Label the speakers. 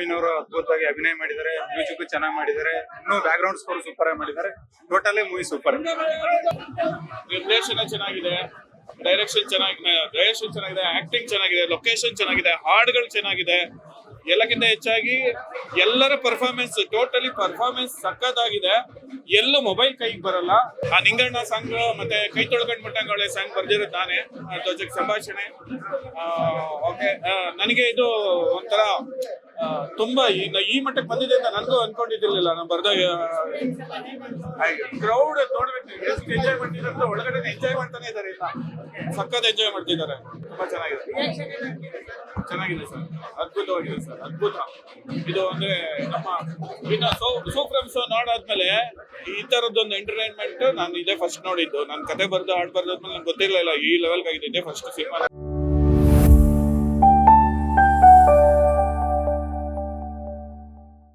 Speaker 1: ಮೂವಿನವರು ಅದ್ಭುತವಾಗಿ ಅಭಿನಯ ಮಾಡಿದ್ದಾರೆ, ಮ್ಯೂಸಿಕ್ ಚೆನ್ನಾಗಿ ಮಾಡಿದ್ದಾರೆ, ಇನ್ನೂ ಬ್ಯಾಕ್ ಗ್ರೌಂಡ್ ಸ್ಕೋರ್ ಸೂಪರ್ ಆಗಿ ಮಾಡಿದ್ದಾರೆ. Totally movie super.
Speaker 2: ನಿರ್ದೇಶನ ಚೆನ್ನಾಗಿದೆ, ಡೈರೆಕ್ಷನ್ ಚೆನ್ನಾಗಿದೆ, ಆಕ್ಟಿಂಗ್ ಚೆನ್ನಾಗಿದೆ, ಲೊಕೇಶನ್ ಚೆನ್ನಾಗಿದೆ, ಹಾಡುಗಳು ಚೆನ್ನಾಗಿದೆ. ಎಲ್ಲಕ್ಕಿಂತ ಹೆಚ್ಚಾಗಿ ಎಲ್ಲರ ಪರ್ಫಾರ್ಮೆನ್ಸ್, ಟೋಟಲಿ ಪರ್ಫಾರ್ಮೆನ್ಸ್ ಸಖತ್ತಾಗಿದೆ. ಎಲ್ಲೂ ಮೊಬೈಲ್ ಕೈಗೆ ಬರಲ್ಲ. ಆ ನಿಂಗಣ್ಣ ಸಾಂಗ್ ಮತ್ತೆ ಕೈ ತೊಳ್ಕೊಂಡ್ ಮುಟ್ಟಂಗೊಳ್ಳೆ ಸಾಂಗ್ ಬರ್ದಿರೋದು ನಾನೇ, ಜೊತೆಗೆ ಸಂಭಾಷಣೆ. ಓಕೆ, ನನಗೆ ಇದು ಒಂಥರ ತುಂಬಾ ಈ ಮಟ್ಟಕ್ಕೆ ಬಂದಿದೆ ಅಂತ ನನಗೂ ಅನ್ಕೊಂಡಿದ್ದಿರ್ಲಿಲ್ಲ. ನಾನು ಬರ್ದಾಗ ಕ್ರೌಡ್ ನೋಡ್ಬೇಕು ಎಷ್ಟು ಎಂಜಾಯ್ ಮಾಡ್ತಿದ್ದಾರೆ, ಒಳಗಡೆ ಎಂಜಾಯ್ ಮಾಡ್ತಾನೆ ಇದ್ದಾರೆ. ಇಲ್ಲ, ಸಖತ್ ಎಂಜಾಯ್ ಮಾಡ್ತಿದ್ದಾರೆ. ತುಂಬಾ ಚೆನ್ನಾಗಿದೆ ಸರ್, ಅದ್ಭುತವಾಗಿದೆ ಸರ್, ಅದ್ಭುತ. ಇದು ಅಂದ್ರೆ ನಮ್ಮ ಇನ್ನ ಸೋ ಫ್ರಮ್ ಸೋ ನೋಡಾದ್ಮೇಲೆ ಈ ತರದೊಂದು ಎಂಟರ್ಟೈನ್ಮೆಂಟ್ ನಾನು ಇದೇ ಫಸ್ಟ್ ನೋಡಿದ್ದು. ನಾನು ಕತೆ ಬರ್ದು ಹಾಡು ಬರ್ದಾದ್ಮೇಲೆ ನಂಗೆ ಗೊತ್ತಿರ್ಲಿಲ್ಲ ಈ ಲೆವೆಲ್ಗೆ ಆಗಿದೆ. ಇದೇ ಫಸ್ಟ್ ಸಿನಿಮಾ.